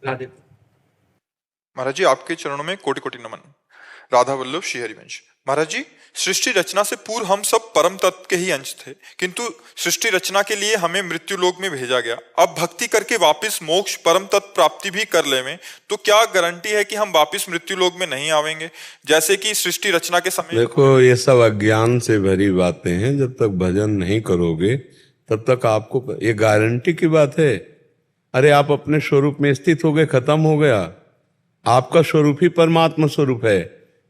राधे। महाराज जी, आपके चरणों में कोटि कोटि नमन। राधा वल्लभ श्री हरिवंश। महाराज जी, सृष्टि रचना से पूर्व हम सब परम तत्व के ही अंश थे, किंतु सृष्टि रचना के लिए हमें मृत्यु लोक में भेजा गया। अब भक्ति करके वापस मोक्ष परम तत्व प्राप्ति भी कर लेवें तो क्या गारंटी है कि हम वापस मृत्यु लोक में नहीं आवेंगे, जैसे कि सृष्टि रचना के समय? देखो, ये सब अज्ञान से भरी बातें हैं। जब तक भजन नहीं करोगे तब तक आपको ये गारंटी की बात है। अरे आप अपने स्वरूप में स्थित हो गए, खत्म हो गया। आपका स्वरूप ही परमात्मा स्वरूप है,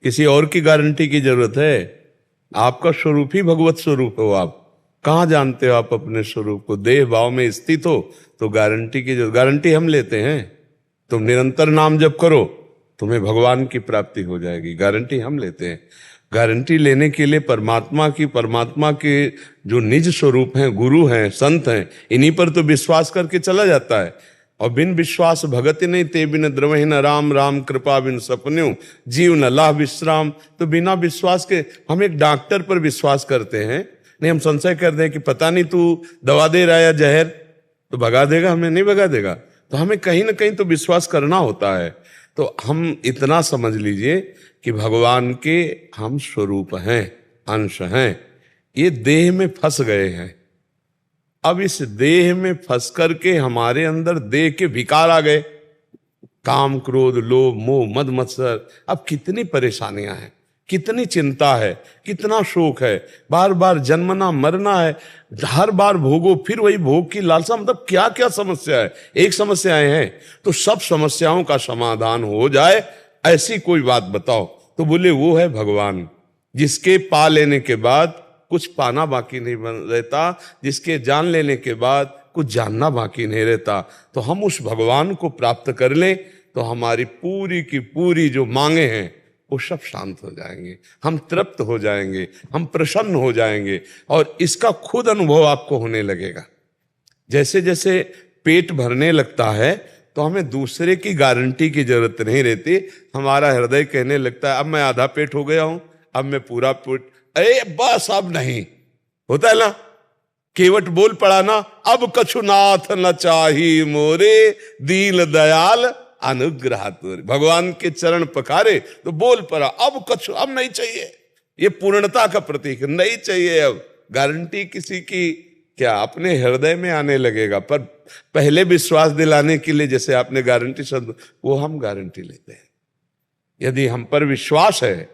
किसी और की गारंटी की जरूरत है? आपका स्वरूप ही भगवत स्वरूप हो। आप कहाँ जानते हो आप अपने स्वरूप को? देह भाव में स्थित हो तो गारंटी की जरूरत, गारंटी हम लेते हैं। तुम निरंतर नाम जप करो, तुम्हें भगवान की प्राप्ति हो जाएगी, गारंटी हम लेते हैं। गारंटी लेने के लिए परमात्मा के जो निज स्वरूप हैं, गुरु हैं, संत हैं, इन्हीं पर तो विश्वास करके चला जाता है। और बिन विश्वास भगति नहीं, ते बिन द्रवहि न राम, राम कृपा बिन सपन्यु, जीव न लाह विश्राम। तो बिना विश्वास के हम एक डॉक्टर पर विश्वास करते हैं, नहीं हम संशय करते हैं कि पता नहीं तू दवा दे रहा है या जहर, तो भगा देगा, हमें नहीं भगा देगा। तो हमें कहीं ना कहीं तो विश्वास करना होता है। तो हम इतना समझ लीजिए कि भगवान के हम स्वरूप हैं, अंश हैं। ये देह में फंस गए हैं। अब इस देह में फंस करके हमारे अंदर देह के विकार आ गए, काम क्रोध लोभ मोह मद मत्सर। अब कितनी परेशानियां हैं, कितनी चिंता है, कितना शोक है, बार बार जन्मना मरना है, हर बार भोगो, फिर वही भोग की लालसा। मतलब क्या क्या समस्या है। एक समस्याएं हैं तो सब समस्याओं का समाधान हो जाए, ऐसी कोई बात बताओ। तो बोले वो है भगवान, जिसके पा लेने के बाद कुछ पाना बाकी नहीं रहता, जिसके जान लेने के बाद कुछ जानना बाकी नहीं रहता। तो हम उस भगवान को प्राप्त कर लें तो हमारी पूरी की पूरी जो मांगे हैं वो सब शांत हो जाएंगे, हम तृप्त हो जाएंगे, हम प्रसन्न हो जाएंगे। और इसका खुद अनुभव आपको होने लगेगा। जैसे जैसे पेट भरने लगता है तो हमें दूसरे की गारंटी की जरूरत नहीं रहती। हमारा हृदय कहने लगता है अब मैं आधा पेट हो गया हूं, अब मैं पूरा पेट, अरे बस अब नहीं होता है ना। केवट बोल पड़ा ना, अब कछुनाथ न चाही मोरे, दीन दयाल अनुग्रह तोरे। भगवान के चरण पखारे तो बोल पड़ा अब कछु, अब नहीं चाहिए। ये पूर्णता का प्रतीक, नहीं चाहिए अब। गारंटी किसी की क्या, अपने हृदय में आने लगेगा। पर पहले विश्वास दिलाने के लिए जैसे आपने गारंटी शब्द, वो हम गारंटी लेते हैं। यदि हम पर विश्वास है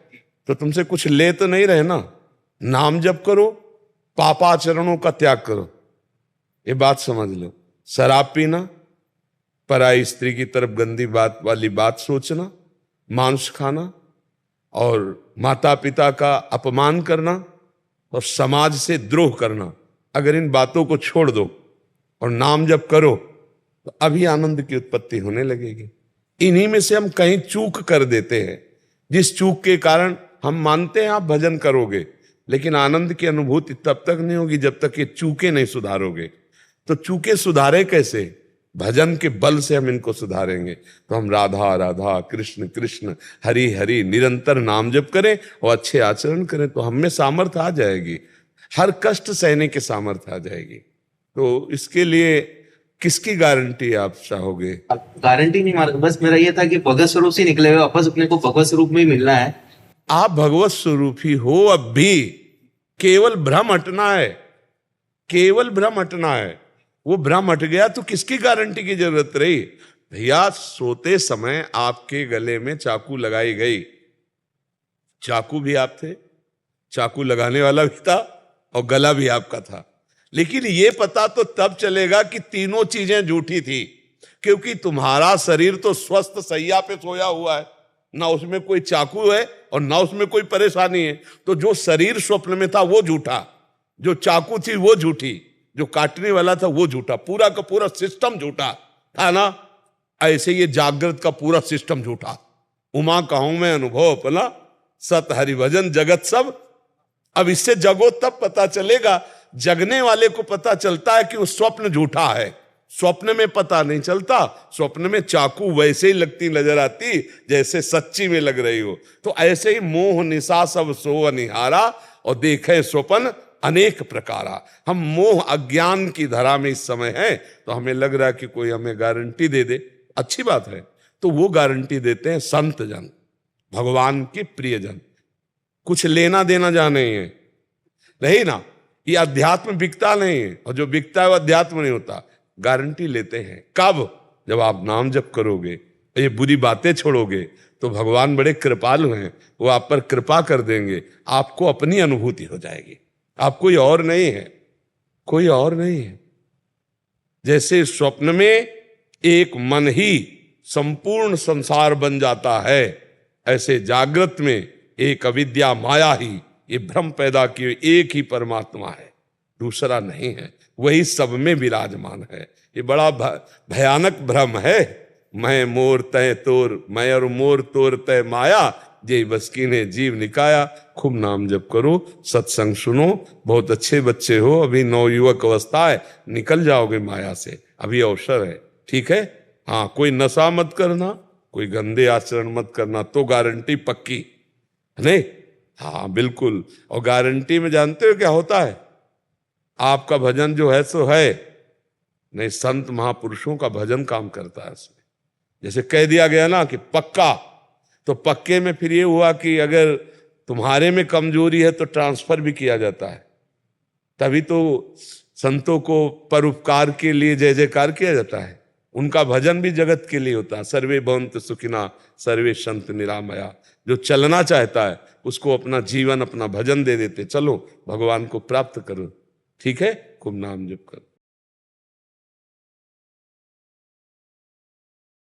तो तुमसे कुछ ले तो नहीं रहे ना। नाम जप करो, पापाचरणों का त्याग करो, ये बात समझ लो। शराब पीना, पराई स्त्री की तरफ गंदी बात वाली बात सोचना, मांस खाना और माता पिता का अपमान करना और समाज से द्रोह करना, अगर इन बातों को छोड़ दो और नाम जप करो तो अभी आनंद की उत्पत्ति होने लगेगी। इन्हीं में से हम कहीं चूक कर देते हैं, जिस चूक के कारण हम मानते हैं आप भजन करोगे, लेकिन आनंद की अनुभूति तब तक नहीं होगी जब तक ये चूके नहीं सुधारोगे। तो चूके सुधारे कैसे? भजन के बल से हम इनको सुधारेंगे। तो हम राधा राधा कृष्ण कृष्ण हरि हरि निरंतर नाम जप करें और अच्छे आचरण करें तो हम में सामर्थ्य आ जाएगी, हर कष्ट सहने की सामर्थ्य आ जाएगी। तो इसके लिए किसकी गारंटी आप चाहोगे? गारंटी नहीं मार, बस मेरा ये था कि भगवत स्वरूप से निकले हुए वापस अपने को भगवत स्वरूप में ही मिलना है। आप भगवत स्वरूप ही हो अब भी, केवल भ्रम हटना है, केवल भ्रम हटना है। वो भ्रम हट गया तो किसकी गारंटी की जरूरत रही? भैया सोते समय आपके गले में चाकू लगाई गई, चाकू भी आप थे, चाकू लगाने वाला भी था और गला भी आपका था। लेकिन ये पता तो तब चलेगा कि तीनों चीजें झूठी थी, क्योंकि तुम्हारा शरीर तो स्वस्थ सैया पे सोया हुआ है, ना उसमें कोई चाकू है और ना उसमें कोई परेशानी है। तो जो शरीर स्वप्न में था वो झूठा, जो चाकू थी वो झूठी, जो काटने वाला था वो झूठा, पूरा का पूरा सिस्टम झूठा था ना। ऐसे ये जागृत का पूरा सिस्टम झूठा। उमा कहूं मैं अनुभव अपना, सत हरि भजन जगत सब। अब इससे जगो तब पता चलेगा, जगने वाले को पता चलता है कि वो स्वप्न झूठा है। स्वप्न में पता नहीं चलता, स्वप्न में चाकू वैसे ही लगती नजर आती जैसे सच्ची में लग रही हो। तो ऐसे ही मोह निशा सब सो अनिहारा और देखे स्वप्न अनेक प्रकारा। हम मोह अज्ञान की धरा में इस समय हैं तो हमें लग रहा है कि कोई हमें गारंटी दे दे, अच्छी बात है। तो वो गारंटी देते हैं संत जन, भगवान के प्रियजन। कुछ लेना देना जा नहीं है, नहीं ना, ये अध्यात्म बिकता नहीं है, और जो बिकता है वो अध्यात्म नहीं होता। गारंटी लेते हैं कब? जब आप नाम जप करोगे, ये बुरी बातें छोड़ोगे, तो भगवान बड़े कृपालु हैं, वो आप पर कृपा कर देंगे, आपको अपनी अनुभूति हो जाएगी। आप कोई और नहीं है, कोई और नहीं है। जैसे स्वप्न में एक मन ही संपूर्ण संसार बन जाता है, ऐसे जागृत में एक अविद्या माया ही ये भ्रम पैदा किए एक ही परमात्मा है, दूसरा नहीं है, वही सब में विराजमान है। ये बड़ा भयानक भ्रम है। मैं मोर तय तोर, मैं और मोर तोर तय माया, जे बस कीने जीव निकाया। खूब नाम जप करो, सत्संग सुनो, बहुत अच्छे बच्चे हो, अभी नवयुवक अवस्था है, निकल जाओगे माया से, अभी अवसर है, ठीक है। हाँ, कोई नशा मत करना, कोई गंदे आचरण मत करना, तो गारंटी पक्की नहीं। हाँ बिल्कुल। और गारंटी में जानते हो क्या होता है? आपका भजन जो है सो है नहीं, संत महापुरुषों का भजन काम करता है उसमें। जैसे कह दिया गया ना कि पक्का, तो पक्के में फिर ये हुआ कि अगर तुम्हारे में कमजोरी है तो ट्रांसफर भी किया जाता है। तभी तो संतों को परोपकार के लिए जय जयकार किया जाता है। उनका भजन भी जगत के लिए होता है। सर्वे भवन्तु सुखिनः सर्वे सन्तु निरामया। जो चलना चाहता है उसको अपना जीवन, अपना भजन दे देते, चलो भगवान को प्राप्त करो, ठीक है। खूब नाम जप करो।